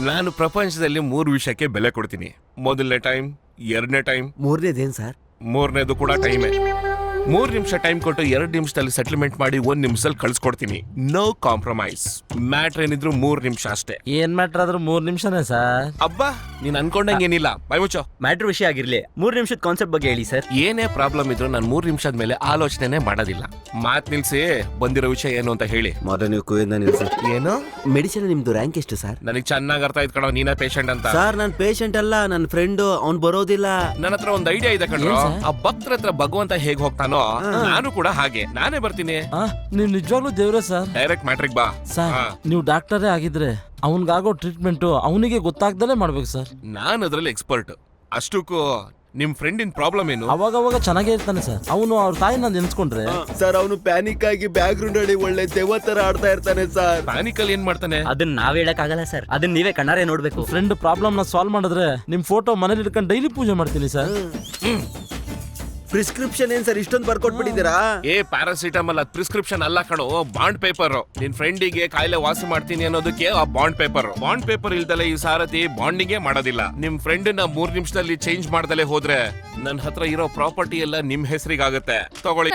ನಾನು ಪ್ರಪಂಚದಲ್ಲಿ 3 ವಿಷಯಕ್ಕೆ ಬೆಲೆ ಕೊಡ್ತೀನಿ. ಮೊದಲನೇ ಟೈಮ್, ಎರಡನೇ ಟೈಮ್, ಮೂರನೇದೇನ್ ಸರ್? ಮೂರನೇದು ಕೂಡ ಟೈಮೇ. 3 ನಿಮಿಷ ಟೈಮ್ ಕೊಟ್ಟು 2 ನಿಮಿಷದಲ್ಲಿ ಸೆಟಲ್ಮೆಂಟ್ ಮಾಡಿ 1 ನಿಮಿಷದಲ್ಲಿ ಕಳ್ಸ್ಕೊಡ್ತೀನಿ. No compromise. ಮ್ಯಾಟ್ರ್ ಏನಿದ್ರು 3 ನಿಮಿಷ ಅಷ್ಟೇ. ಏನ್ ಮ್ಯಾಟ್ರ್ ಆದ್ರೂ 3 ನಿಮಿಷನೇ ಸರ್. ಅಬ್ಬಾ, ನೀನ್ ಅನ್ಕೊಂಡಂಗೇನಿಲ್ಲ. ಬಾಯ್ ಮುಚ್ಚೋ. ಮ್ಯಾಟ್ರ್ ವಿಷಯ ಆಗಿರ್ಲಿ, 3 ನಿಮಿಷದ ಕಾನ್ಸೆಪ್ಟ್ ಬಗ್ಗೆ ಹೇಳಿ ಸರ್. ಏನೇ ಪ್ರಾಬ್ಲಮ್ ಇದ್ರು ನಾನು 3 ನಿಮಿಷದ ಮೇಲೆ ಆಲೋಚನೆ ಮಾಡೋದಿಲ್ಲ. ಮಾತ್ ನಿಲ್ಸಿ ಬಂದಿರೋ ವಿಷಯ ಏನು ಅಂತ ಹೇಳಿ. ಮೊದಲು ನೀವು ಕುಯ್ಯನ್ನ ನಿಲ್ಸಿ. ಏನು ಮೆಡಿಸಿನ್ ನಿಮ್ದು ರ್ಯಾಂಕ್ ಎಷ್ಟು ಸರ್? ನನಗೆ ಚೆನ್ನಾಗಿ ಅರ್ಥ ಆಯ್ತು ಕಣೋ, ನೀನೇ ಪೇಷಂಟ್ ಅಂತ. ಸರ್ ನಾನು ಪೇಷಂಟ್ ಅಲ್ಲ, ನನ್ನ ಫ್ರೆಂಡ್. ಅವ್ನು ಬರೋದಿಲ್ಲ. ನನ್ನ ಹತ್ರ ಒಂದು ಐಡಿಯಾ ಇದೆ ಕಣ್ರೋ. ಆ ಭಕ್ತರ ಹತ್ರ ಭಗವಂತ ಹೇಗ್ ಹೋಗ್ತಾನೋ ನಾನು ಕೂಡ ಹಾಗೆ ನಾನೇ ಬರ್ತೀನಿ. ನೀವ್ ನಿಜವಾಗ್ಲೂ ದೇವ್ರೆ ಸರ್. ಡೈರೆಕ್ಟ್ ಮ್ಯಾಟ್ರಿಕ್ ಬಾ. ಸರ್ ನೀವು ಡಾಕ್ಟರೇ ಆಗಿದ್ರೆ ಅವನ್ಗಾಗೋ ಟ್ರೀಟ್ಮೆಂಟ್ ಅವನಿಗೆ ಗೊತ್ತಾಗ್ದಲೇ ಮಾಡ್ಬೇಕು ಸರ್. ನಾನು ಅದ್ರಲ್ಲಿ ಎಕ್ಸ್ಪರ್ಟ್. ಅಷ್ಟಕ್ಕೂ ನಿಮ್ ಫ್ರೆಂಡಿನ ಪ್ರಾಬ್ಲಮ್ ಏನು? ಅವಾಗ ಚೆನ್ನಾಗೇ ಇರ್ತಾನೆ ಸರ್. ಅವನು ಅವ್ರ ತಾಯಿನ ನೆನ್ಸ್ಕೊಂಡ್ರೆ ಸರ್ ಅವನು ಪ್ಯಾನಿಕ್ ಆಗಿ ಬ್ಯಾಕ್ ಗ್ರೌಂಡ್ ಅಲ್ಲಿ ಒಳ್ಳೆ ದೆವ್ವ ತರ ಆಡ್ತಾ ಇರ್ತಾನೆ ಸರ್. ಪ್ಯಾನಿಕಲ್ ಏನ್ ಮಾಡ್ತಾನೆ ಅದನ್ನ ನಾವ್ ಹೇಳಕ್ ಆಗಲ್ಲ ಸರ್, ಅದನ್ನ ನೀವೇ ಕಣ್ಣಾರೆ ನೋಡ್ಬೇಕು. ಫ್ರೆಂಡ್ ಪ್ರಾಬ್ಲಮ್ ನ ಸಾಲ್ವ್ ಮಾಡಿದ್ರೆ ನಿಮ್ ಫೋಟೋ ಮನೇಲಿ ಇಟ್ಕೊಂಡು ಡೈಲಿ ಪೂಜೆ ಮಾಡ್ತೀನಿ ಸರ್. ಪ್ರಿಸ್ಕ್ರಿಪ್ಷನ್ ಏನ್ ಸರ್ ಇಷ್ಟೊಂದು ಬರ್ಕೊಟ್ಬಿಟ್ಟಿದ್ದೀರಾ? ಏ ಪ್ಯಾರಾಸಿಟಮಲ್ ಅದ್ ಪ್ರಿಸ್ಕ್ರಿಪ್ಷನ್ ಅಲ್ಲ ಕಣೋ, ಬಾಂಡ್ ಪೇಪರ್. ನಿನ್ ಫ್ರೆಂಡಿಗೆ ಕಾಯಿಲೆ ವಾಸಿ ಮಾಡ್ತೀನಿ ಅನ್ನೋದಕ್ಕೆ ಆ ಬಾಂಡ್ ಪೇಪರ್. ಬಾಂಡ್ ಪೇಪರ್ ಇಲ್ದಲೆ ಈ ಸಾರಥಿ ಬಾಂಡಿಗೆ ಮಾಡೋದಿಲ್ಲ. ನಿಮ್ ಫ್ರೆಂಡ್ ನ 3 ನಿಮಿಷದಲ್ಲಿ ಚೇಂಜ್ ಮಾಡ್ದಲೆ ಹೋದ್ರೆ ನನ್ ಹತ್ರ ಇರೋ ಪ್ರಾಪರ್ಟಿ ಎಲ್ಲ ನಿಮ್ ಹೆಸರಿಗಾಗತ್ತೆ. ತಗೊಳ್ಳಿ.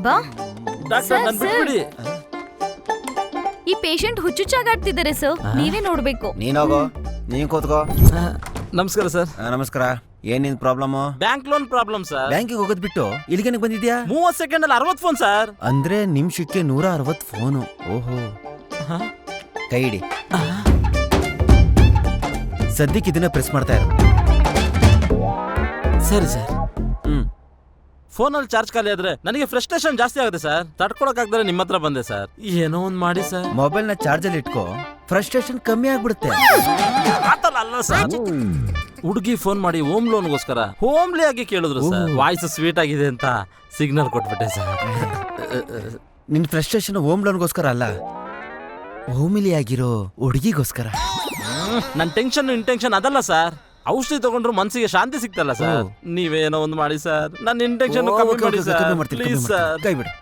ಬಾ ಡಾಕ್ಟರ್ ನನ್ ಬಿಟ್ಬಿಡಿ. ಈ ಪೇಷಂಟ್ ಹುಚ್ಚುಚ್ಚಾಗಾಡ್ತಿದ್ದಾರೆ ಸರ್, ನೀವೇ ನೋಡ್ಬೇಕು. ನೀನೋಗೋ, ನೀನ್ ಕೂತ್ಕೋ. ನಮಸ್ಕಾರ ಸರ್. ನಮಸ್ಕಾರ. ಏನಿನ್ problem? Bank loan problem sir. ಬ್ಯಾಂಕಿಗೆ ಹೋಗೋದ್ ಬಿಟ್ಟು ಇಲ್ಲಿಗೆ ಬಂದಿದ್ಯಾ? 30 ಸೆಕೆಂಡ್ ಅಲ್ಲಿ 60 ಫೋನ್ ಸರ್. ಅಂದ್ರೆ ನಿಮಿಷಕ್ಕೆ 160 ಫೋನು. ಓಹೋ, ಕೈ ಹಿಡಿ. ಸದ್ಯಕ್ಕೆ ಇದನ್ನ ಪ್ರೆಸ್ ಮಾಡ್ತಾ ಇರು. ಸರಿ ಸರ್. ಫೋನಲ್ಲಿ ಚಾರ್ಜ್ ಖಾಲಿ ಆದ್ರೆ ನನಗೆ ಫ್ರಸ್ಟ್ರೇಷನ್ ಜಾಸ್ತಿ ಆಗುತ್ತೆ ಸರ್. ತಡ್ಕೊಳಕ್ ಆಗ್ದರೆ ನಿಮ್ಮ ಹತ್ರ ಬಂದೆ ಸರ್. ಏನೋ ಒಂದ್ ಮಾಡಿ ಸರ್. ಮೊಬೈಲ್ ನ ಚಾರ್ಜ್ ಅಲ್ಲಿ ಇಟ್ಕೋ, ಫ್ರಸ್ಟ್ರೇಷನ್ ಕಮ್ಮಿ ಆಗ್ಬಿಡುತ್ತೆ. ಅಲ್ಲ ಸರ್, ಹುಡುಗಿ ಫೋನ್ ಮಾಡಿ ಹೋಮ್ ಲೋನ್ಗೋಸ್ಕರ ಹೋಮ್ಲಿ ಆಗಿ ಕೇಳಿದ್ರು ಸರ್. ವಾಯ್ಸ್ ಸ್ವೀಟ್ ಆಗಿದೆ ಅಂತ ಸಿಗ್ನಲ್ ಕೊಟ್ಬಿಟ್ಟೆ ಸರ್. ನಿನ್ ಫ್ರಸ್ಟ್ರೇಷನ್ ಹೋಮ್ ಲೋನ್ಗೋಸ್ಕರ ಅಲ್ಲ, ಹೋಮಿಲಿ ಆಗಿರೋ ಹುಡುಗಿಗೋಸ್ಕರ. ನನ್ ಟೆನ್ಷನ್ ಇಂಟೆನ್ಷನ್ ಅದಲ್ಲ ಸರ್. ಔಷಧಿ ತಗೊಂಡ್ರು ಮನ್ಸಿಗೆ ಶಾಂತಿ ಸಿಗ್ತಲ್ಲ ಸರ್. ನೀವೇನೋ ಒಂದು ಮಾಡಿ ಸರ್, ನನ್ನ ಇಂಟೆನ್ಷನ್ ಕಮ್ಮಿ ಮಾಡಿ ಸರ್. ಪ್ಲೀಸ್ ಸರ್, ಕೈ ಬಿಡು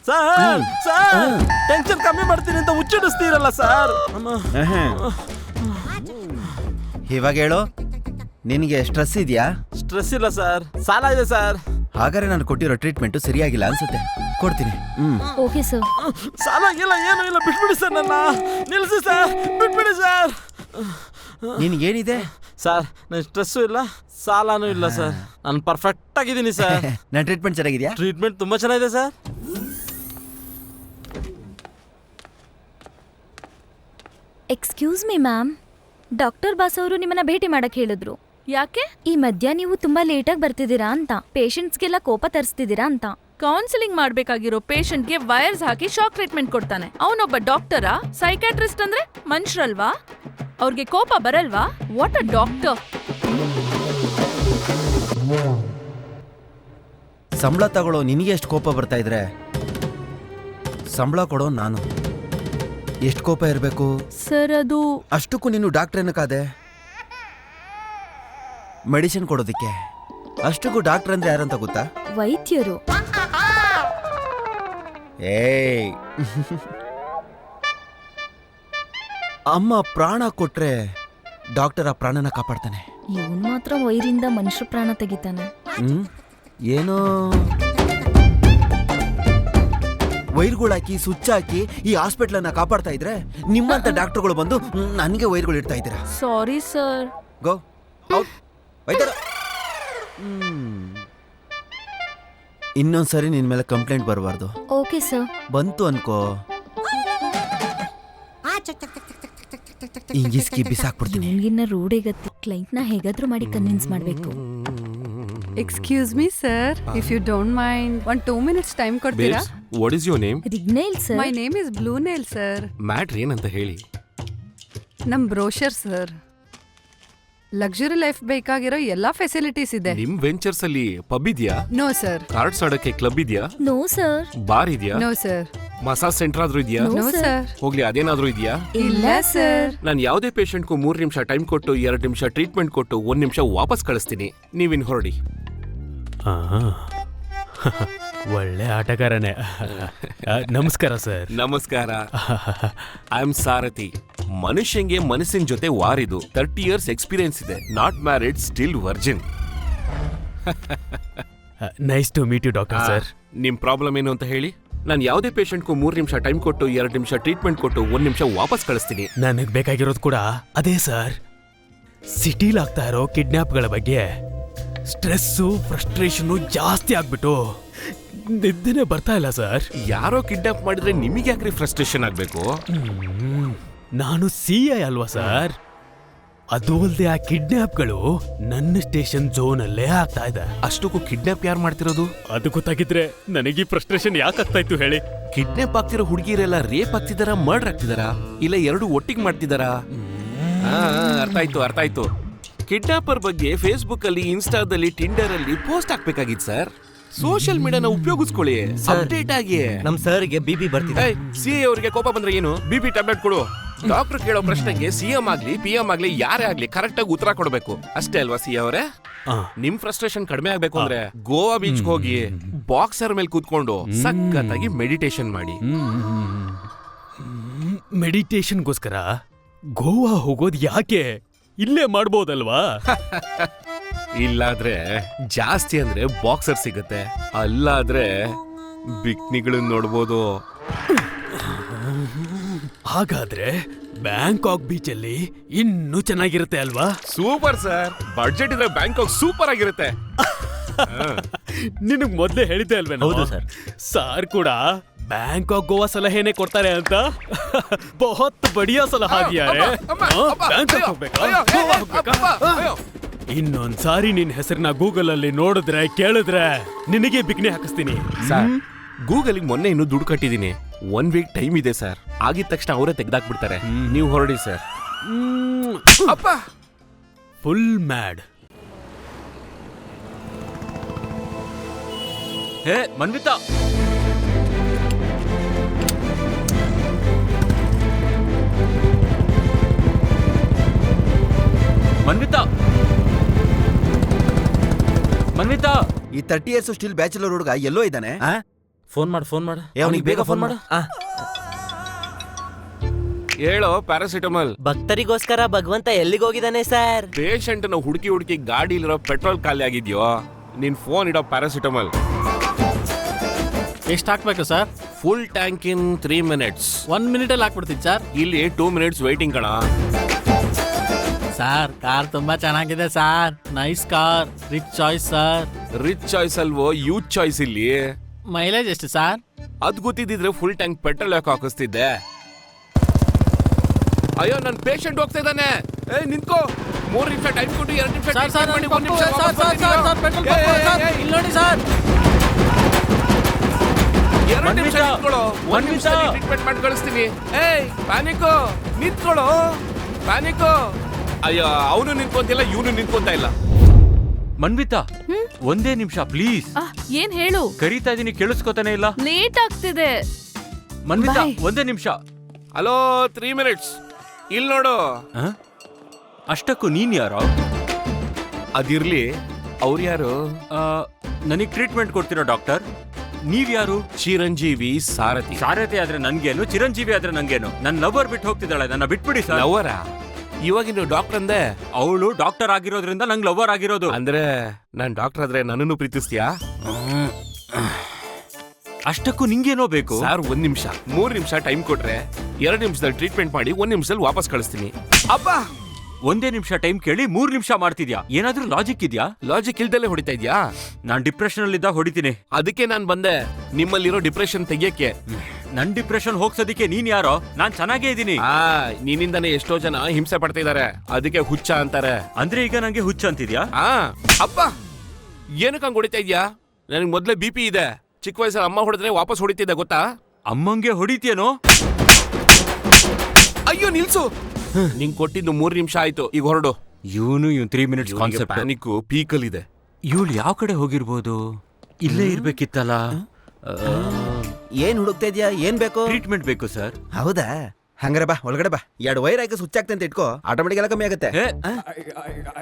ಸರ್. ಸರ್ ಟೆನ್ಷನ್ ಕಮ್ಮಿ ಮಾಡ್ತೀನಿ ಅಂತ ಹುಚ್ಚಿಡಿಸ್ತೀರಲ್ಲ ಸರ್. ಇವಾಗ ಹೇಳು, ನಿನಗೆ ಸ್ಟ್ರೆಸ್ ಇದೆಯಾ? ಸ್ಟ್ರೆಸ್ ಇಲ್ಲ ಸರ್, ಸಾಲ ಇದೆ ಸರ್. ಹಾಗಾದ್ರೆ ನಾನು ಕೊಟ್ಟಿರೋ ಟ್ರೀಟ್ಮೆಂಟ್ ಸರಿಯಾಗಿಲ್ಲ ಅನ್ಸುತ್ತೆ, ಕೊಡ್ತೀನಿ. Okay sir. ಸಾಲ ಇಲ್ಲ, ಏನು ಇಲ್ಲ, ಬಿಟ್ಬಿಡಿ ಸರ್. ನನ್ನ ನಿಲ್ಸಿ ಸರ್, ಬಿಟ್ಬಿಡಿ ಸರ್. ನಿನಗೇನಿದೆ ಸರ್? ನನ್ನ ಸ್ಟ್ರೆಸ್ಸು ಇಲ್ಲ, ಸಾಲನೂ ಇಲ್ಲ ಸರ್. ನಾನು ಪರ್ಫೆಕ್ಟ್ ಆಗಿದ್ದೀನಿ ಸರ್. ನನ್ನ ಟ್ರೀಟ್ಮೆಂಟ್ ಚೆನ್ನಾಗಿದೆಯಾ? ಟ್ರೀಟ್ಮೆಂಟ್ ತುಂಬಾ ಚೆನ್ನಾಗಿದೆ sir. Excuse me ma'am, doctor boss ಅವರು ನಿಮ್ಮನ್ನ ಭೇಟಿ ಮಾಡಕ್ ಹೇಳಿದ್ರು. ಯಾಕೆ? ಈ ಮಧ್ಯ ನೀವು ತುಂಬಾ ಲೇಟಾಗಿ ಬರ್ತಿದ್ದೀರಾ ಅಂತ, ಪೇಷಂಟ್ಸ್ಗೆಲ್ಲ ಕೋಪ ತರಿಸ್ತಿದ್ದೀರಾ ಅಂತ. ಕೌನ್ಸಿಲಿಂಗ್ ಮಾಡ್ಬೇಕಾಗಿರೋ ಪೇಷಂಟ್ಗೆ ವೈರ್ಸ್ ಹಾಕಿ ಶಾಕ್ ಟ್ರೀಟ್ಮೆಂಟ್ ಕೊಡ್ತಾನೆ. ಅವನೊಬ್ಬ ಡಾಕ್ಟರಾ? ಸೈಕ್ಯಾಟ್ರಿಸ್ಟ್ ಅಂದ್ರೆ ಮನುಷ್ಯರಲ್ವಾ? ಅವ್ರಿಗೆ ಕೋಪ ಬರಲ್ವಾ? What a doctor. ಸಂಬಳ ತಗೊಳ್ಳೋ ನಿನಗೆ ಎಷ್ಟು ಕೋಪ ಬರ್ತಾ ಇದ್ರೆ ಸಂಬಳ ಕೊಡೋ ನಾನು ಎಷ್ಟು ಕೋಪ ಇರಬೇಕು ಸರ್? ಅದು ಅಷ್ಟಕ್ಕೂ ನೀನು ಡಾಕ್ಟರ್ ಏನಕ್ಕಾದೆ? ಮೆಡಿಸಿನ್ ಕೊಡೋದಿಕ್ಕೆ. ಅಷ್ಟಕ್ಕೂ ಡಾಕ್ಟರ್ ಅಂದ್ರೆ ಯಾರಂತ ಗೊತ್ತಾ? ವೈದ್ಯರು. ಏಯ್, ಅಮ್ಮ ಪ್ರಾಣ ಕೊಟ್ರೆ ಡಾಕ್ಟರ್ ಆ ಪ್ರಾಣನ ಕಾಪಾಡ್ತಾನೆ. ಇವನ್ ಮಾತ್ರ ವೈರಿಂದ ಮನುಷ್ಯ ಪ್ರಾಣ ತೆಗಿತಾನೆ. ಏನೋ ವೈರ್ಗಳಾಕಿ ಸ್ವಿಚ್ ಹಾಕಿ ಈ ಹಾಸ್ಪಿಟ್ಲನ್ನ ಕಾಪಾಡ್ತಾ ಇದ್ರೆ ನಿಮ್ಮಂತ ಡಾಕ್ಟರ್ಗಳು ಬಂದು ನನಗೆ ವೈರ್ಗಳು ಇಡ್ತಾ ಇದ್ದೀರಾ. Sorry sir. Go out. ವೈದ್ಯರ ಇನ್ನೊಂದ್ಸರಿ ನಿನ್ ಮೇಲೆ ಕಂಪ್ಲೇಂಟ್ ಬರಬಾರ್ದು. Okay sir. ಬಂತು ಅನ್ಕೋ, ಇಂಗಿಸ್ಕಿ ಬಿಸಾಕ್ಬಿಡ್ತೀನಿ. ನಿಮ್ಗಿನ್ನ ರೂಢಿಗತ್ತಿ. ಕ್ಲೈಂಟ್ ನ ಹೇಗಾದ್ರೂ ಮಾಡಿ ಕನ್ವಿನ್ಸ್ ಮಾಡ್ಬೇಕು. Excuse me sir, if you don't mind 2 minutes time ಕೊಡ್ತೀರಾ? What is your name? ರಿಗ್ನೈಲ್ sir. My name is blue nail sir. Matter ಏನಂತ ಹೇಳಿ. ನಮ್ ಬ್ರೋಷರ್ ಸರ್. ಲಕ್ಸುರಿ ಲೈಫ್ ಬೇಕಾಗಿರೋ ಎಲ್ಲಾ ಫೆಸಿಲಿಟೀಸ್ ಇದೆ. ನಿಮ್ ವೆಂಚರ್ಸ್ ಅಲ್ಲಿ ಪಬ್ ಇದೆಯಾ? No sir. ಕಾರ್ಡ್ಸ್ ಆಡಕ್ಕೆ ಕ್ಲಬ್ ಇದೆಯಾ? No sir. ಬಾರ್ ಇದೆಯಾ? No sir. ಮಸಾಜ್ ಸೆಂಟರ್ ಆದ್ರೂ ಇದೆಯಾ? No sir. ಹೋಗ್ಲಿ, ಅದೇನಾದ್ರೂ ಇದೆಯಾ? ಇಲ್ಲ ಸರ್. ನಾನು ಯಾವುದೇ ಪೇಷಂಟ್ಗೂ 3 ನಿಮಿಷ ಟೈಮ್ ಕೊಟ್ಟು 2 ನಿಮಿಷ ಟ್ರೀಟ್ಮೆಂಟ್ ಕೊಟ್ಟು 1 ನಿಮಿಷ ವಾಪಸ್ ಕಳಿಸ್ತೀನಿ. ನೀವಿನ್ ಹೊರಡಿ. ಒಳ್ಳೆ ಆಟಗಾರನೇ. ನಮಸ್ಕಾರ ಸರ್. ನಮಸ್ಕಾರ. ಐ ಆಮ್ ಸಾರಥಿ. ಮನುಷ್ಯಂಗೆ ಮನಸ್ಸಿನ ಜೊತೆ ವಾರಿದು 30 years ಎಕ್ಸ್ಪೀರಿಯನ್ಸ್ ಇದೆ. Not married, still virgin. Nice to meet you doctor sir. ನಿಮ್ ಪ್ರಾಬ್ಲಮ್ ಏನು ಅಂತ ಹೇಳಿ. ನಾನು ಯಾವುದೇ ಪೇಷಂಟ್ಗೂ 3 ನಿಮಿಷ ಟೈಮ್ ಕೊಟ್ಟು 2 ನಿಮಿಷ ಟ್ರೀಟ್ಮೆಂಟ್ ಕೊಟ್ಟು 1 ನಿಮಿಷ ವಾಪಸ್ ಕಳಿಸ್ತೀನಿ. ನನಗೆ ಬೇಕಾಗಿರೋದು ಕೂಡ ಅದೇ ಸರ್. ಸಿಟಿಲ್ ಆಗ್ತಾ ಇರೋ ಕಿಡ್ನಾಪ್ಗಳ ಬಗ್ಗೆ ಸ್ಟ್ರೆಸ್ಸು ಫ್ರಸ್ಟ್ರೇಷನ್ನು ಜಾಸ್ತಿ ಆಗ್ಬಿಟ್ಟು ನಿದ್ದೆನೆ ಬರ್ತಾ ಇಲ್ಲ ಸರ್. ಯಾರೋ ಕಿಡ್ನಾಪ್ ಮಾಡಿದ್ರೆ ನಿಮಗೆ ಯಾಕ್ರಿ ಫ್ರಸ್ಟ್ರೇಷನ್ ಆಗ್ಬೇಕು? ನಾನು CI ಅಲ್ವಾ ಸರ್. ಅದು ಅಲ್ಲದೆ ಆ ಕಿಡ್ನಾಪ್ಗಳು ನನ್ನ ಸ್ಟೇಷನ್ ಝೋನ್ ಅಲ್ಲೇ ಆಗ್ತಾ ಇದೆ. ಅಷ್ಟಕ್ಕೂ ಕಿಡ್ನಾಪ್ ಯಾರು ಮಾಡ್ತಿರೋದು? ಅದು ಗೊತ್ತಾಗಿದ್ರೆ ನನಗೆ ಫ್ರಸ್ಟ್ರೇಷನ್ ಯಾಕೆ ಆಗ್ತಾ ಇತ್ತು ಹೇಳಿ. ಕಿಡ್ನಾಪ್ ಆಗ್ತಿರೋ ಹುಡುಗಿರೆಲ್ಲ ರೇಪ್ ಆಗ್ತಿದಾರ, ಮರ್ಡರ್ ಆಗ್ತಿದಾರಾ, ಇಲ್ಲ ಎರಡು ಒಟ್ಟಿಗೆ ಮಾಡ್ತಿದಾರಾ? ಅರ್ಥ ಆಯ್ತು. ಕಿಡ್ನಾಪರ್ ಬಗ್ಗೆ ಫೇಸ್ಬುಕ್ ಅಲ್ಲಿ, ಇನ್ಸ್ಟಾದಲ್ಲಿ, ಟಿಂಡರ್ ಅಲ್ಲಿ ಪೋಸ್ಟ್ ಹಾಕ್ಬೇಕಾಗಿತ್ತು ಸರ್. ಸೋಷಿಯಲ್ ಮೀಡಿಯಾನ ಉಪಯೋಗಿಸ್ಕೊಳ್ಳಿ, ಅಪ್ಡೇಟ್ ಆಗಿ. ನಮ್ ಸರ್ಗೆ ಬಿಪಿ ಬರ್ತಿದೆ. CA ಅವರಿಗೆ ಕೋಪ ಬಂದ್ರೆ ಏನು? BP ಟ್ಯಾಬ್ಲೆಟ್ ಕೊಡು. ಡಾಕ್ಟರ್ ಕೇಳೋ ಪ್ರಶ್ನೆಗೆ CM ಆಗ್ಲಿ PM ಆಗ್ಲಿ ಯಾರೇ ಆಗ್ಲಿ ಕರೆಕ್ಟ್ ಆಗಿ ಉತ್ತರ ಕೊಡ್ಬೇಕು. ಅಷ್ಟೇ ಅಲ್ವಾ CA ಅವರೇ? ನಿಮ್ ಫ್ರಸ್ಟ್ರೇಷನ್ ಕಡಿಮೆ ಆಗ್ಬೇಕು ಅಂದ್ರೆ ಗೋವಾ ಬೀಚ್ ಹೋಗಿ ಬಾಕ್ಸರ್ ಮೇಲೆ ಕೂತ್ಕೊಂಡು ಸಖತ್ತಾಗಿ ಮೆಡಿಟೇಷನ್ ಮಾಡಿ. ಮೆಡಿಟೇಷನ್ಗೋಸ್ಕರ ಗೋವಾ ಹೋಗೋದು ಯಾಕೆ? ಇಲ್ಲೇ ಮಾಡ್ಬೋದಲ್ವಾ? ಇಲ್ಲಾದ್ರೆ ಜಾಸ್ತಿ ಅಂದ್ರೆ ಬಾಕ್ಸರ್ ಸಿಗುತ್ತೆ, ಅಲ್ಲಾದ್ರೆ ಬಿಕ್ನಿಗಳನ್ನ ನೋಡ್ಬೋದು. ಹಾಗಾದ್ರೆ ಬ್ಯಾಂಕಾಕ್ ಬೀಚಲ್ಲಿ ಇನ್ನೂ ಚೆನ್ನಾಗಿರುತ್ತೆ ಅಲ್ವಾ? Super sir. ಬಡ್ಜೆಟ್ ಇದ್ರೆ ಬ್ಯಾಂಕಾಕ್ ಸೂಪರ್ ಆಗಿರುತ್ತೆ. ನಿನಗ್ ಮೊದ್ಲೇ ಹೇಳಿದ್ದೆ ಅಲ್ವೇ? ಹೌದು ಸರ್. ಸಾರ್ ಕೂಡ ಬ್ಯಾಂಕಾಕ್ ಗೋವಾ ಸಲಹೆನೆ ಕೊಡ್ತಾರೆ ಅಂತ ಬಹುತ್ ಬಡಿಯಾ ಸಲಹಾ ದಿಯಾರೆ. ಬ್ಯಾಂಕಾಕ್ ಹೋಗ್ಬೇಕಾ, ಗೋವಾ ಹೋಗ್ಬೇಕಾ? ಇನ್ನೊಂದ್ಸಾರಿ ನಿನ್ ಹೆಸರನ್ನ ಗೂಗಲ್ ಅಲ್ಲಿ ನೋಡಿದ್ರೆ ಕೇಳಿದ್ರೆ ನಿನಗೆ ಬಿಕ್ನೆ ಹಾಕಿಸ್ತೀನಿ. ಗೂಗಲ್ ಮೊನ್ನೆ ಇನ್ನು ದುಡ್ಡು ಕಟ್ಟಿದೀನಿ. 1 week ಟೈಮ್ ಇದೆ ಸರ್. ಆಗಿದ ತಕ್ಷಣ ಅವರೇ ತೆಗ್ದಾಕ್ಬಿಡ್ತಾರೆ. ನೀವು ಹೊರಡಿ ಸರ್. ಅಪ್ಪ ಫುಲ್ ಮ್ಯಾಡ್. ಹೇ ಮನ್ವಿತಾ, ಮನ್ವಿತಾ ಈ 30 years ಸ್ಟಿಲ್ ಬ್ಯಾಚುಲರ್ ಹುಡುಗ ಎಲ್ಲೋ ಇದ್ದಾನೆ. ಫೋನ್ ಮಾಡು. ಅವನಿಗೆ ಬೇಗ ಫೋನ್ ಮಾಡು. ಹೇಳೋ ಪ್ಯಾರಾಸಿಟಮಲ್. ಭಕ್ತರಿಗೋಸ್ಕರ ಭಗವಂತ ಎಲ್ಲಿಗೋಗಿದ್ದಾನೆ ಸರ್? ಪೇಷಂಟ್ ನ ಹುಡುಕಿ ಗಾಡಿಲಿರೋ ಪೆಟ್ರೋಲ್ ಖಾಲಿ ಆಗಿದ್ಯೋ, ನಿನ್ ಫೋನ್ ಇಡೋ ಪ್ಯಾರಾಸಿಟಮಲ್. ಎಷ್ಟು ಹಾಕ್ಬೇಕು ಸರ್? ಫುಲ್ ಟ್ಯಾಂಕ್ ಇನ್ 3 minutes. 1 minute ಅಲ್ಲಿ ಹಾಕ್ಬಿಡ್ತೀನಿ ಸರ್. ಇಲ್ಲಿ 2 minutes ವೈಟಿಂಗ್ ಕಣ. ಸರ್ ಕಾರ್ ತುಂಬಾ ಚೆನ್ನಾಗಿದೆ sir. Nice car, rich choice sir. Rich choice ಅಲ್ವೋ, ಯೂತ್ ಚಾಯ್ಸ್ ಇಲ್ಲಿ. ಮೈಲೇಜ್ ಎಷ್ಟು ಸರ್? ಅದ್ ಗೊತ್ತಿದ್ರೆ ಫುಲ್ ಟ್ಯಾಂಕ್ ಪೆಟ್ರೋಲ್ ಯಾಕೆ ಹಾಕಿಸ್ತಿದ್ದೆ? ಅಯ್ಯೋ ನನ್ ಪೇಷಂಟ್ ಹೋಗ್ತಾ ಇದ್ದಾನೆ. ನಿಂತ್ಕೋ. 3 ನಿಮಿಷ ಟೈಮ್ ಕೊಟ್ಟು 2 ನಿಮಿಷ ಸರ್ ಸರ್ ಮಾಡಿ 1 ನಿಮಿಷ ಪೆಟ್ರೋಲ್ ಇಲ್ಲಿ ನೋಡಿ ಸರ್. 2 ನಿಮಿಷ ನಿಂತ್ಕೊಳ್ಳೋ. 1 ನಿಮಿಷ ಟ್ರೀಟ್ಮೆಂಟ್ ಮಾಡಿ ಕಳಿಸ್ತೀನಿ. ಪ್ಯಾನಿಕೋ, ನಿಂತ್ಕೊಳ್ಳೋ. ಪ್ಯಾನಿಕೋ. ಅಯ್ಯೋ ಅವನು ನಿಂತ್ಕೊಂತಿಲ್ಲ, ಇವನು ನಿಂತ್ಕೊಂತ ಇಲ್ಲ. ಮನ್ವಿತಾ, ಒಂದೇ ನಿಮಿಷ ಪ್ಲೀಸ್. ಏನ್ ಹೇಳು? ಕರೀತಾ ಇದೀನಿ, ಕೇಳಿಸ್ಕೊತಾನೆ ಇಲ್ಲ. ಲೇಟ್ ಆಗ್ತಿದೆ. ಮನ್ವಿತಾ ಒಂದೇ ನಿಮಿಷ. Hello 3 minutes. ಇಲ್ಲಿ ನೋಡು. ಅಷ್ಟಕ್ಕೂ ನೀನ್ ಯಾರೋ? ಅದಿರ್ಲಿ, ಅವ್ರು ಯಾರು? ನನಗ್ ಟ್ರೀಟ್ಮೆಂಟ್ ಕೊಡ್ತಿರೋ ಡಾಕ್ಟರ್. ನೀವ್ ಯಾರು? ಚಿರಂಜೀವಿ ಸಾರಥಿ. ಸಾರಥಿ ಆದ್ರೆ ನನ್ಗೇನು, ಚಿರಂಜೀವಿ ಆದ್ರೆ ನಂಗೇನು? ನನ್ ಲವರ್ ಬಿಟ್ಟು ಹೋಗ್ತಿದ್ದಾಳೆ, ನನ್ನ ಬಿಟ್ಬಿಡಿ ಸರ್. ಲವರ? ಇವಾಗ ನೀವು ಡಾಕ್ಟರ್ ಅಂದೆ. ಅವಳು ಡಾಕ್ಟರ್ ಆಗಿರೋದ್ರಿಂದ ನಂಗ್ ಲವರ್ ಆಗಿರೋದು. ಅಂದ್ರೆ ನಾನ್ ಡಾಕ್ಟರ್ ಆದ್ರೆ ನನ್ನನ್ನು ಪ್ರೀತಿಸ್ತೀಯಾ? ಅಷ್ಟಕ್ಕೂ ನಿಂಗೇನೋ ಬೇಕು ಸರ್? 1 ನಿಮಿಷ, 3 ನಿಮಿಷ ಟೈಮ್ ಕೊಟ್ರೆ 2 ನಿಮಿಷದಲ್ಲಿ ಟ್ರೀಟ್ಮೆಂಟ್ ಮಾಡಿ 1 ನಿಮಿಷದಲ್ಲಿ ವಾಪಸ್ ಕಳಿಸ್ತೀನಿ. ಅಬ್ಬಾ, ಒಂದೇ ನಿಮಿಷ ಟೈಮ್ ಕೇಳಿ 3 ನಿಮಿಷ ಮಾಡ್ತಿದ್ಯಾ? ಏನಾದ್ರೂ ಲಾಜಿಕ್ ಇದ್ಯಾ? ಲಾಜಿಕ್ ಇಲ್ದಲ್ಲೇ ಹೊಡಿತಾ ಇದ್ಯಾ? ನಾನ್ ಡಿಪ್ರೆಷನ್ ಅಲ್ಲಿ ಇದ್ದಾಗ ಹೊಡಿತೀನಿ. ಅದಕ್ಕೆ ನಾನ್ ಬಂದೆ ನಿಮ್ಮಲ್ಲಿರೋ ಡಿಪ್ರೆಷನ್ ತೆಗಿಯಕ್ಕೆ. ನನ್ ಡಿಪ್ರೆಷನ್ ಹೋಗ್ಸೋದಿಕ್ಕೆ ನೀನ್ ಯಾರೋ? ನಾನ್ ಚೆನ್ನಾಗೇ ಇದೀನಿ. ನಿನ್ನಿಂದಾನೆ ಎಷ್ಟೋ ಜನ ಹಿಂಸೆ ಪಡ್ತಾ ಇದಾರೆ, ಅದಕ್ಕೆ ಹುಚ್ಚ ಅಂತಾರೆ. ಅಂದ್ರೆ ಈಗ ನಂಗೆ ಹುಚ್ಚ ಅಂತಿದ್ಯಾ? ಅಪ್ಪ, ಏನಕ್ಕೆ ಹಂಗ್ ಹೊಡಿತಾ ಇದ್ಯಾ? ನನಗೆ ಮೊದ್ಲೇ BP ಇದೆ. ಚಿಕ್ಕ ವಯಸ್ಸಲ್ಲಿ ಅಮ್ಮ ಹೊಡೆದ್ರೆ ವಾಪಸ್ ಹೊಡಿತಿದ್ದೆ ಗೊತ್ತಾ? ಅಮ್ಮಂಗೆ ಹೊಡಿತೀಯನೋ? ಅಯ್ಯೋ ನಿಲ್ಸು. ನಿಂಗ್ ಕೊಟ್ಟಿದ್ದು 3 ನಿಮಿಷ ಆಯ್ತು, ಈಗ ಹೊರಡು. ಇವನು 3 minutes ಕಾನ್ಸೆಪ್ಟ್. ಪ್ಯಾನಿಕ್ ಪೀಕಲ್ ಇದೆ. ಇವಳು ಯಾವ ಕಡೆ ಹೋಗಿರ್ಬೋದು? ಇಲ್ಲೇ ಇರ್ಬೇಕಿತ್ತಲ್ಲ. ಏನ್ ಹುಡುಕ್ತಾ ಇದ್ಯಾ? ಏನ್ ಬೇಕು? ಟ್ರೀಟ್ಮೆಂಟ್ ಬೇಕು ಸರ್. ಹೌದಾ? ಹಂಗಾರೆ ಬಾ, ಒಳಗಡೆ ಬಾ. 2 ವೈರ್ ಹಾಕಿ ಸ್ವಿಚ್ ಆಗ್ತಂತ ಇಟ್ಕೋ, ಆಟೋಮೆಟಿಕ್ ಎಲ್ಲ ಕಮ್ಮಿ ಆಗುತ್ತೆ.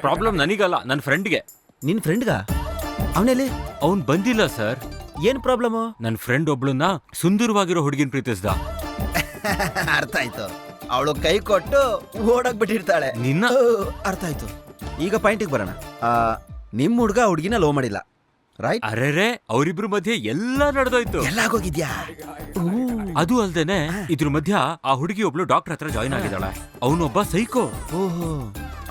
ಪ್ರಾಬ್ಲಮ್ ನನಗಲ್ಲ, ನನ್ನ ಫ್ರೆಂಡ್ಗೆ. ನಿನ್ ಫ್ರೆಂಡ್ಗ? ಅವನಲ್ಲಿ ಅವನ್ ಬಂದಿಲ್ಲ ಸರ್. ಏನ್ ಪ್ರಾಬ್ಲಮ್? ನನ್ ಫ್ರೆಂಡ್ ಒಬ್ಳನ್ನ ಸುಂದರವಾಗಿರೋ ಹುಡುಗಿನ ಪ್ರೀತಿಸ್ದ. ಅರ್ಥ ಆಯ್ತು. ಅವಳು ಕೈ ಕೊಟ್ಟು ಓಡಕ್ ಬಿಟ್ಟಿರ್ತಾಳೆ. ನಿನ್ನ ಅರ್ಥ ಆಯ್ತು. ಈಗ ಪಾಯಿಂಟಿಗೆ ಬರೋಣ. ನಿಮ್ ಹುಡ್ಗ ಹುಡ್ಗಿನ ಲವ್ ಮಾಡಿಲ್ಲ, ರೈಟ್? ಅರೆರೆ, ಅವರಿಬ್ರು ಮಧ್ಯೆ ಎಲ್ಲ ನಡೆದೋಯ್ತು. ಎಲ್ಲ ಆಗೋಗಿದ್ಯಾ? ಅದು ಅಲ್ದೇನೆ ಇದ್ರ ಮಧ್ಯ ಆ ಹುಡುಗಿ ಒಬ್ಳು ಡಾಕ್ಟರ್ ಹತ್ರ ಜಾಯ್ನ್ ಆಗಿದ್ದಾಳೆ. ಅವನೊಬ್ಬ ಸೈಕೋ. ಓಹೋ.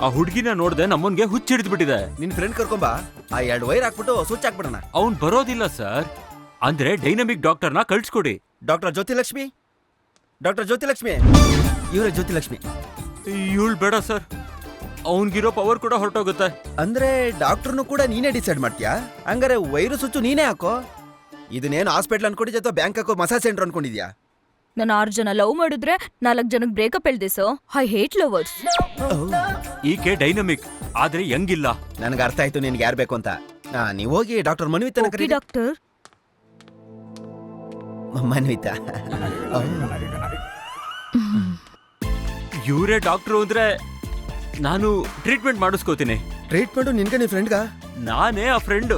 ಆ ಹುಡುಗಿನ ನೋಡ್ದೆ ನಮ್ಮನ್ಗೆ ಹುಚ್ಚಿಡಿದ್ ಬಿಟ್ಟಿದೆ. ನಿನ್ ಫ್ರೆಂಡ್ ಕರ್ಕೊಂಬ, ಆ 2 ವೈರ್ ಹಾಕ್ಬಿಟ್ಟು ಸ್ವಿಚ್ ಹಾಕ್ಬಿಡೋಣ. ಅವ್ನ್ ಬರೋದಿಲ್ಲ ಸರ್. ಅಂದ್ರೆ ಡೈನಮಿಕ್ ಡಾಕ್ಟರ್ನ ಕಳ್ಸ್ಕೊಡಿ. ಡಾಕ್ಟರ್ ಜ್ಯೋತಿಲಕ್ಷ್ಮಿ, ಡಾಕ್ಟರ್ ಜ್ಯೋತಿಲಕ್ಷ್ಮಿ, ಇವರೇ ಜ್ಯೋತಿಲಕ್ಷ್ಮಿ. ಇವಳು ಬೇಡ ಸರ್, ಅವನ್ಗಿರೋ ಪವರ್ ಕೂಡ ಹೊರಟೋಗುತ್ತೆ. ಅಂದ್ರೆ ಡಾಕ್ಟರ್ನು ಕೂಡ ನೀನೇ ಡಿಸೈಡ್ ಮಾಡ್ತೀಯಾ? ಹಂಗಾರೆ ವೈರು ಸ್ವಿಚ್ ನೀನೇ ಹಾಕೋ. ಇದನ್ನೇನು ಹಾಸ್ಪಿಟಲ್ ಅನ್ಕೊಂಡಿದ್ಯಾ ಅಥವಾ ಬ್ಯಾಂಕ್ ಹಾಕೋ ಮಸಾಜ್ ಸೆಂಟರ್ ಅನ್ಕೊಂಡಿದ್ಯಾ? ನಾನು 6 ಜನ ಲವ್ ಮಾಡಿದ್ರೆ 4 ಜನಕ್ಕೆ ಬ್ರೇಕಪ್ ಹೇಳ್ದೆ ಸೊ ಐ ಹೇಟ್ ಲವರ್ಸ್. ಈಕೆ ಡೈನಮಿಕ್ ಆದ್ರೆ ಯಂಗಿಲ್ಲ. ನನಗೆ ಅರ್ಥ ಆಯ್ತು ನಿನ್ಗೆ ಯಾರು ಬೇಕು ಅಂತ. ನೀವು ಹೋಗಿ doctor Manvitha okay doctor. Manvitha. ಇವರೇ ಡಾಕ್ಟ್ರು ಅಂದ್ರೆ ನಾನು ಟ್ರೀಟ್ಮೆಂಟ್ ಮಾಡಿಸ್ಕೋತೀನಿ. ಟ್ರೀಟ್ಮೆಂಟ್ ನಿನ್ಗೆ ನಿನ್ ಫ್ರೆಂಡ್ಗ? ನಾನೇ ಆ ಫ್ರೆಂಡ್.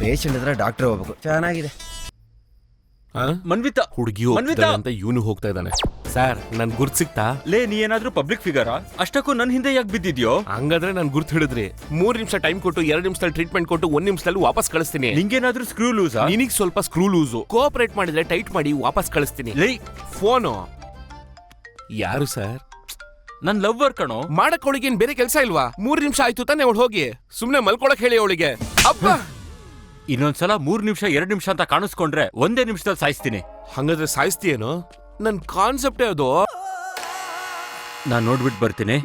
ಪೇಷಂಟ್ ಇದ್ರೆ ಡಾಕ್ಟರ್ ಹೋಗ್ಬೇಕು. ಚೆನ್ನಾಗಿದೆ. ಮನ್ವಿತಾ ಹುಡುಗಿ ಮನ್ವಿತಾ ಅಂತ ಇವನು ಹೋಗ್ತಾ ಇದ್ದಾನೆ. ಸರ್ ನನ್ ಗುರ್ತ್ ಸಿಕ್ತಾ? ಲೇ, ನೀ ಏನಾದ್ರೂ ಪಬ್ಲಿಕ್ ಫಿಗರಾ? ಅಷ್ಟಕ್ಕೂ ನನ್ ಹಿಂದೆ ಯಾಕೆ ಬಿದ್ದಿದ್ಯೋ? ಹಂಗಾದ್ರೆ ನನ್ ಗುರ್ತ್ ಹಿಡಿದ್ರಿ. 3 ನಿಮಿಷ ಟೈಮ್ ಕೊಟ್ಟು 2 ನಿಮಿಷದಲ್ಲಿ ಟ್ರೀಟ್ಮೆಂಟ್ ಕೊಟ್ಟು 1 ನಿಮಿಷದಲ್ಲಿ ವಾಪಸ್ ಕಳಿಸ್ತೀನಿ. ನಿಂಗೇನಾದ್ರೂ ಸ್ಕ್ರೂ ಲೂಸಾ? ನಿನಗ್ ಸ್ವಲ್ಪ ಸ್ಕ್ರೂ ಲೂಸು. ಕೋಆಪರೇಟ್ ಮಾಡಿದ್ರೆ ಟೈಟ್ ಮಾಡಿ ವಾಪಸ್ ಕಳಿಸ್ತೀನಿ. ಲೇ, ಫೋನು ಯಾರು ಸರ್? ನನ್ ಲವ್ವರ್ ಕಣೋ. ಮಾಡಕ್ ಅವಳಿಗೇನ್ ಬೇರೆ ಕೆಲಸ ಇಲ್ವಾ? 3 ನಿಮಿಷ ಆಯ್ತು ತಾನೆ ಅವಳು ಹೋಗಿ. ಸುಮ್ನೆ ಮಲ್ಕೊಳಕ್ ಹೇಳಿ ಅವಳಿಗೆ. ಅಬ್ಬಾ, ಇನ್ನೊಂದ್ಸಲ 3 ನಿಮಿಷ 2 ನಿಮಿಷ ಅಂತ ಕಾಣಿಸ್ಕೊಂಡ್ರೆ 1 ನಿಮಿಷದಲ್ಲಿ ಸಾಯಿಸ್ತೀನಿ. ಹಂಗಾದ್ರೆ ಸಾಯಿಸ್ತೀಯೇನು? ನನ್ ಕಾನ್ಸೆಪ್ಟೇ ಅದು. ನಾನ್ ನೋಡ್ಬಿಟ್ಟು ಬರ್ತೀನಿ.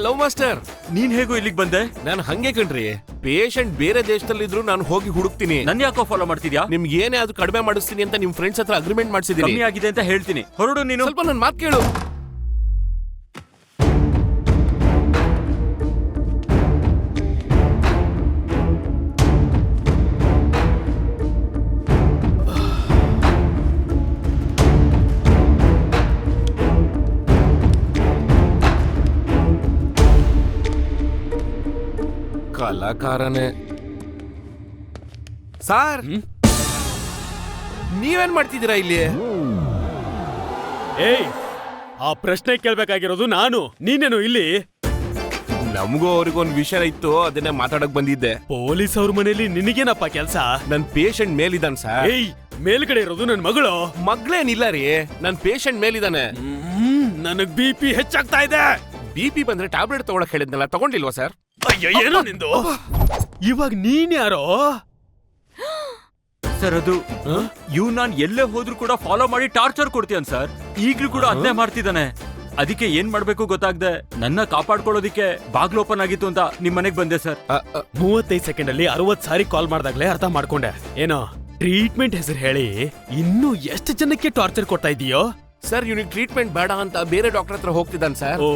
ಲವ್ ಮಾಸ್ಟರ್, ನೀನ್ ಹೇಗೋ ಇಲ್ಲಿಗೆ ಬಂದೆ? ನಾನು ಹಂಗೆ ಕಣ್ರಿ. ಪೇಷಂಟ್ ಬೇರೆ ದೇಶದಲ್ಲಿದ್ರು ನಾನು ಹೋಗಿ ಹುಡುಕ್ತೀನಿ. ನನ್ ಯಾಕೋ ಫಾಲೋ ಮಾಡ್ತಿದ್ಯಾ? ನಿಮ್ಗೆ ಏನೇ ಅದು ಕಡಿಮೆ ಮಾಡಿಸ್ತೀನಿ ಅಂತ ನಿಮ್ ಫ್ರೆಂಡ್ಸ್ ಹತ್ರ ಅಗ್ರಿಮೆಂಟ್ ಮಾಡಿಸಿದೀನಿ. ಕಮ್ಮಿ ಆಗಿದೆ ಅಂತ ಹೇಳ್ತೀನಿ. ಹೊರಡು ನೀನು. ಸ್ವಲ್ಪ ನನ್ ಮಾತು ಕೇಳು. ಕಲಾಕಾರನೇ ಸಾರ್. ನೀವೇನ್ ಮಾಡ್ತಿದ್ದೀರಾ ಇಲ್ಲಿ? ಏಯ್, ಆ ಪ್ರಶ್ನೆ ಕೇಳ್ಬೇಕಾಗಿರೋದು ನಾನು, ನೀನೇನು ಇಲ್ಲಿ? ನಮಗೂ ಅವ್ರಿಗೊಂದು ವಿಷಯ ಇತ್ತು, ಅದನ್ನೇ ಮಾತಾಡಕ್ ಬಂದಿದ್ದೆ. ಪೊಲೀಸ್ ಅವ್ರ ಮನೇಲಿ ನಿನಗೇನಪ್ಪ ಕೆಲ್ಸ? ನನ್ ಪೇಷಂಟ್ ಮೇಲಿದ್ದಾನೆ ಸರ್. ಏಯ್, ಮೇಲ್ಗಡೆ ಇರೋದು ನನ್ ಮಗಳು. ಮಗ್ಳೇನಿಲ್ಲ ರೀ, ನನ್ ಪೇಷಂಟ್ ಮೇಲಿದ್ದಾನೆ. ನನಗ್ BP ಹೆಚ್ಚಾಗ್ತಾ ಇದೆ. BP ಬಂದ್ರೆ ಟ್ಯಾಬ್ಲೆಟ್ ತಗೊಳಕ್ ಹೇಳಿದ್ನಲ್ಲ, ತಗೊಂಡಿಲ್ವಾ ಸರ್? ಅಯ್ಯೋ, ಏನೋ ನಿಂದು. ಇವಾಗ ನೀನ್ ಯಾರೋ? ಸರ್, ಅದು ಇವ್ ನಾನ್ ಎಲ್ಲೇ ಹೋದ್ರು ಕೂಡ ಫಾಲೋ ಮಾಡಿ ಟಾರ್ಚರ್ ಕೊಡ್ತೀಯನ್ ಸರ್. ಈಗ್ಲೂ ಕೂಡ ಅದನ್ನೇ ಮಾಡ್ತಿದ್ದಾನೆ. ಅದಕ್ಕೆ ಏನ್ ಮಾಡ್ಬೇಕು ಗೊತ್ತಾಗ್ದೆ ನನ್ನ ಕಾಪಾಡ್ಕೊಳ್ಳೋದಿಕ್ಕೆ ಬಾಗ್ಲು ಓಪನ್ ಆಗಿತ್ತು ಅಂತ ನಿಮ್ ಮನೆಗ್ ಬಂದೆ ಸರ್. 35 ಸೆಕೆಂಡ್ ಅಲ್ಲಿ 60 ಸಾರಿ ಕಾಲ್ ಮಾಡ್ದಾಗ್ಲೇ ಅರ್ಥ ಮಾಡ್ಕೊಂಡೆ. ಏನೋ ಟ್ರೀಟ್ಮೆಂಟ್ ಹೆಸರು ಹೇಳಿ ಇನ್ನೂ ಎಷ್ಟು ಜನಕ್ಕೆ ಟಾರ್ಚರ್ ಕೊಡ್ತಾ ಇದೀಯೋ? ಸರ್, ಇವ್ನಿಗೆ ಟ್ರೀಟ್ಮೆಂಟ್ ಬೇಡ ಅಂತ ಬೇರೆ ಡಾಕ್ಟರ್ ಹತ್ರ ಹೋಗ್ತಿದ್ದಾನೆ ಸರ್. ಓ,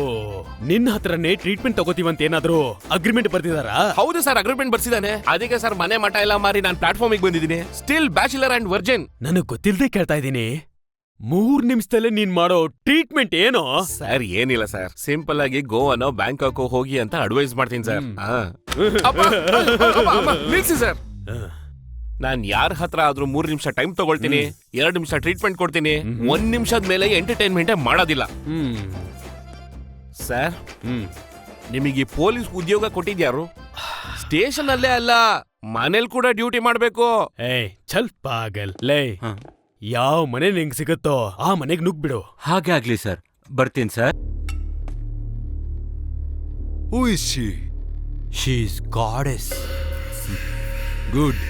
ನಿನ್ನ ಹತ್ರನೇ ಟ್ರೀಟ್ಮೆಂಟ್ ತಗೋತೀವಂತ ಏನಾದ್ರು ಅಗ್ರಿಮೆಂಟ್ ಬರ್ತಿದಾರಾ? ಹೌದು ಸರ್, ಅಗ್ರಿಮೆಂಟ್ ಬರ್ಸಿದಾನೆ. ಅದಕ್ಕೆ ಸರ್ ಮನೆ ಮಠ ಎಲ್ಲ ಮಾರಿ ನಾನು ಪ್ಲಾಟ್ಫಾರ್ಮಿಗೆ ಬಂದಿದ್ದೀನಿ. Still bachelor and Virgin. ನನಗ್ ಗೊತ್ತಿಲ್ಲದೆ ಕೇಳ್ತಾ ಇದ್ದೀನಿ. 3 ನಿಮಿಷದಲ್ಲೇ ನೀನ್ ಮಾಡೋ ಟ್ರೀಟ್ಮೆಂಟ್ ಏನೋ? ಸರ್ ಏನಿಲ್ಲ ಸರ್, ಸಿಂಪಲ್ ಆಗಿ ಗೋವಾನೋ ಬ್ಯಾಂಕಾಕೋ ಹೋಗಿ ಅಂತ ಅಡ್ವೈಸ್ ಮಾಡ್ತೀನಿ ಸರ್. ನಿಲ್ಸಿ ಸರ್. ನಾನ್ ಯಾರ ಹತ್ರ ಆದ್ರೂ 3 ನಿಮಿಷ ಟೈಮ್ ತಗೊಳ್ತೀನಿ, 2 ನಿಮಿಷ ಟ್ರೀಟ್ಮೆಂಟ್ ಕೊಡ್ತೀನಿ. 1 ನಿಮಿಷದ ಮೇಲೆ ಎಂಟರ್ಟೈನ್ಮೆಂಟೇ ಮಾಡೋದಿಲ್ಲ ಸರ್. ನಿಮಗೆ ಪೊಲೀಸ್ ಉದ್ಯೋಗ ಕೊಟ್ಟಿದ್ಯಾರು? ಸ್ಟೇಷನ್ ಅಲ್ಲೇ ಅಲ್ಲ, ಮನೇಲಿ ಕೂಡ ಡ್ಯೂಟಿ ಮಾಡ್ಬೇಕು. ಏಯ್, ಚಲ್ ಪಾಗಲ್. ಲೇ, ಯಾವ ಮನೆ ನಿಂಗ್ ಸಿಗುತ್ತೋ ಆ ಮನೆಗ್ ನುಗ್ಬಿಡು. ಹಾಗೆ ಆಗ್ಲಿ ಸರ್, ಬರ್ತೀನಿ sir. Who is she? She is goddess. Good.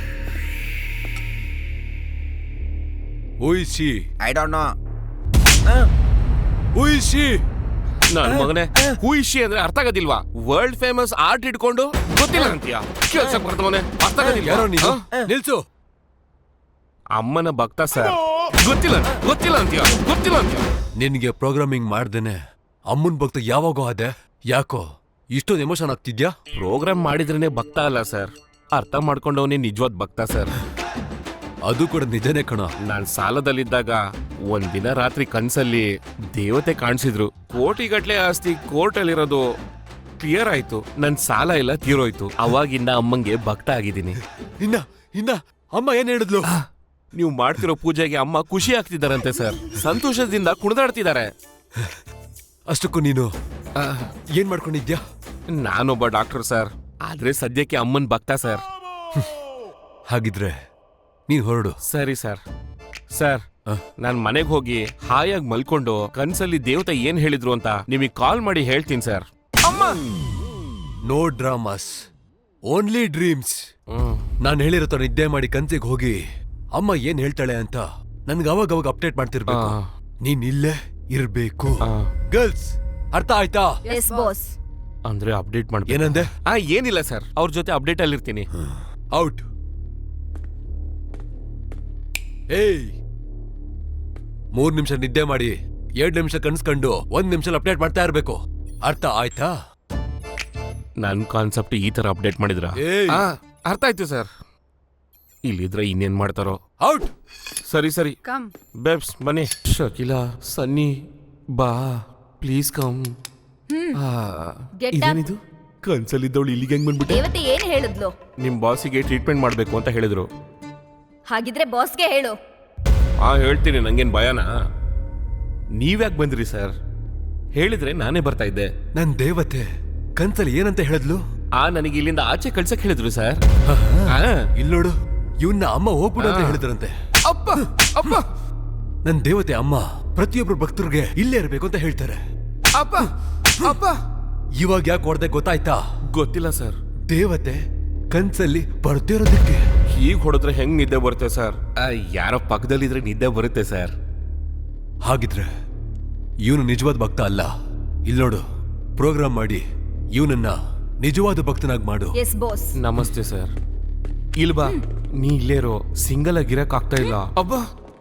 Who is she? I don't know. Who is she? ನನ್ ಮಗನೇ, ಹೂ ಇಶಿ ಅಂದ್ರೆ ಅರ್ಥ ಆಗೋದಿಲ್ವಾ? ವರ್ಲ್ಡ್ ಫೇಮಸ್ ಆರ್ಟ್ ಇಟ್ಕೊಂಡು ಗೊತ್ತಿಲ್ಲ ಅಂತೀಯ? ಕೇಳ್ಸಕ್ ಬರ್ತವನೆ, ಅರ್ಥ ಆಗೋದಿಲ್ಲ. ಯಾರೋ ನೀನು? ನಿಲ್ಸು. ಅಮ್ಮನ ಭಕ್ತ ಸರ್. ಗೊತ್ತಿಲ್ಲ ಗೊತ್ತಿಲ್ಲ ಅಂತೀಯ, ಗೊತ್ತಿಲ್ಲ ಅಂತೀಯ. ನಿನ್ಗೆ ಪ್ರೋಗ್ರಾಮಿಂಗ್ ಮಾಡ್ದೇನೆ ಅಮ್ಮನ್ ಭಕ್ತ ಯಾವಾಗೋ ಆದೆ? ಯಾಕೋ ಇಷ್ಟೊಂದು ಎಮೋಷನ್ ಆಗ್ತಿದ್ಯಾ? ಪ್ರೋಗ್ರಾಮ್ ಮಾಡಿದ್ರೇನೆ ಭಕ್ತ ಅಲ್ಲ ಸರ್, ಅರ್ಥ ಮಾಡ್ಕೊಂಡವನೇ ನಿಜವಾದ ಭಕ್ತ ಸರ್. ಅದು ಕೂಡ ನಿಜನೇ ಕಣ. ನಾನ್ ಸಾಲದಲ್ಲಿದ್ದಾಗ ಒಂದಿನ ರಾತ್ರಿ ಕನ್ಸಲ್ಲಿ ದೇವತೆ ಕಾಣಿಸಿದ್ರು. ಕೋಟಿಗಟ್ಲೆ ಆಸ್ತಿ ಕೋರ್ಟಲ್ಲಿರೋದು ಕ್ಲಿಯರ್ ಆಯ್ತು. ನನ್ ಸಾಲ ಎಲ್ಲ ತೀರೋಯ್ತು. ಅವಾಗಿಂದ ಅಮ್ಮಂಗೆ ಭಕ್ತ ಆಗಿದ್ದೀನಿ. ಇನ್ನ ಅಮ್ಮ ಏನ್ ಹೇಳಿದ್ಲು? ನೀವು ಮಾಡ್ತಿರೋ ಪೂಜೆಗೆ ಅಮ್ಮ ಖುಷಿ ಆಗ್ತಿದಾರಂತೆ ಸರ್. ಸಂತೋಷದಿಂದ ಕುಣಿದಾಡ್ತಿದ್ದಾರೆ. ಅಷ್ಟಕ್ಕೂ ನೀನು ಏನ್ ಮಾಡ್ಕೊಂಡಿದ್ಯಾ? ನಾನೊಬ್ಬ ಡಾಕ್ಟರ್ ಸರ್, ಆದ್ರೆ ಸದ್ಯಕ್ಕೆ ಅಮ್ಮನ್ ಭಕ್ತ ಸರ್. ಹಾಗಿದ್ರೆ ನೀನ್ ಹೊರಡು. ಸರಿ ಸರ್. ಸರ್, ನಾನ್ ಮನೆಗೆ ಹೋಗಿ ಹಾಯಾಗಿ ಮಲ್ಕೊಂಡು ಕನ್ಸಲ್ಲಿ ದೇವತೆ ಏನ್ ಹೇಳಿದ್ರು ಅಂತ ನಿಮಗೆ ಕಾಲ್ ಮಾಡಿ ಹೇಳ್ತೀನಿ sir. No dramas, only dreams. ನಾನ್ ಹೇಳಿರೋ ನಿದ್ದೆ ಮಾಡಿ ಕನ್ಸಿಗೆ ಹೋಗಿ ಅಮ್ಮ ಏನ್ ಹೇಳ್ತಾಳೆ ಅಂತ ನನ್ಗೆ ಅವಾಗ ಅಪ್ಡೇಟ್ ಮಾಡ್ತಿರ್ಬೇಕು. ನೀನ್ ಇಲ್ಲೇ ಇರ್ಬೇಕು. ಗರ್ಲ್ಸ್, ಅರ್ಥ ಆಯ್ತಾ? Yes boss. ಅಂದ್ರೆ ಅಪ್ಡೇಟ್ ಮಾಡ್ಬೇಕು. ಏನಂದೆ? ಏನಿಲ್ಲ ಸರ್, ಅವ್ರ ಜೊತೆ ಅಪ್ಡೇಟ್ ಅಲ್ಲಿ ಇರ್ತೀನಿ. ಔಟ್. ಏಯ್, 3 ನಿಮಿಷ ನಿದ್ದೆ ಮಾಡಿ 2 ನಿಮಿಷ ಕನ್ಸ್ಕೊಂಡು 1 ನಿಮಿಷ ಅಪ್ಡೇಟ್ ಮಾಡ್ತಾ ಇರ್ಬೇಕು. ಅರ್ಥ ಆಯ್ತಾ? ನನ್ ಕಾನ್ಸೆಪ್ಟ್ ಈ ತರ ಅಪ್ಡೇಟ್ ಮಾಡಿದ್ರ? ಅರ್ಥ ಆಯ್ತು ಸರ್. ಇಲ್ಲಿದ್ರೆ ಇನ್ನೇನ್ ಮಾಡ್ತಾರೋ. ಔಟ್. ಸರಿ ಸರಿ. ಕಮ್ ಬೇಬ್ಸ್ ಬನ್ನಿ. ಶಕಿಲಾ, ಸನ್ನಿ, ಬಾ ಪ್ಲೀಸ್ ಕಮ್. ಇದೇನಿದು? ಕನ್ಸಲ್ಲಿದ್ದವಳು ಇಲ್ಲಿಗೆ ಹೆಂಗ್ ಬಂದ್ಬಿಟ್ಟೆ? ದೇವತೆ ಏನ್ ಹೇಳಿದ್ಲು? ನಿಮ್ ಬಾಸಿಗೆ ಟ್ರೀಟ್ಮೆಂಟ್ ಮಾಡ್ಬೇಕು ಅಂತ ಹೇಳಿದ್ರು. ಹಾಗಿದ್ರೆ ಬಾಸ್ಗೆ ಹೇಳು. ಹೇಳ್ತೀನಿ, ನಂಗೇನ್ ಭಯನಾ? ನೀವ್ಯಾಕೆ ಬಂದ್ರಿ ಸರ್? ಹೇಳಿದ್ರೆ ನಾನೇ ಬರ್ತಾ ಇದ್ದೆ. ನನ್ ದೇವತೆ ಕನ್ಸಲ್ಲಿ ಏನಂತ ಹೇಳಿದ್ಲು? ನನಗೆ ಇಲ್ಲಿಂದ ಆಚೆ ಕಳ್ಸಕ್ ಹೇಳಿದ್ರು ಸರ್. ಇಲ್ಲೋಡು, ಇವನ್ನ ಅಮ್ಮ ಹೋಗ್ಬಿಡು ಅಂತ ಹೇಳಿದ್ರಂತೆ. ಅಪ್ಪ ಅಪ್ಪ, ನನ್ ದೇವತೆ ಅಮ್ಮ ಪ್ರತಿಯೊಬ್ರು ಭಕ್ತರಿಗೆ ಇಲ್ಲೇ ಇರ್ಬೇಕು ಅಂತ ಹೇಳ್ತಾರೆ. ಅಪ್ಪ ಅಪ್ಪ, ಇವಾಗ ಯಾಕೆ ಹೊಡೆದೆ ಗೊತ್ತಾಯ್ತಾ? ಗೊತ್ತಿಲ್ಲ ಸರ್. ದೇವತೆ ಕನ್ಸಲ್ಲಿ ಬರ್ತಿರೋದಕ್ಕೆ. ಹೀಗ್ ಹೊಡೆದ್ರೆ ಹೆಂಗ್ ನಿದ್ದೆ ಬರುತ್ತೆ ಸರ್? ಯಾರೋ ಪಕ್ಕದಲ್ಲಿದ್ರೆ ನಿದ್ದೆ ಬರುತ್ತೆ ಸರ್. ಹಾಗಿದ್ರೆ ಇವನು ನಿಜವಾದ ಭಕ್ತ ಅಲ್ಲ. ಇಲ್ಲೋಡು, ಪ್ರೋಗ್ರಾಮ್ ಮಾಡಿ ಇವನನ್ನ ನಿಜವಾದ ಭಕ್ತನಾಗಿ ಮಾಡು. Yes boss. ನಮಸ್ತೆ ಸರ್. ಇಲ್ಬಾ, ನೀ ಇಲ್ಲೇರೋ. ಸಿಂಗಲ್ ಆಗಿರಕ್ ಆಗ್ತಾ ಇಲ್ಲ. ಅಬ್ಬಾ,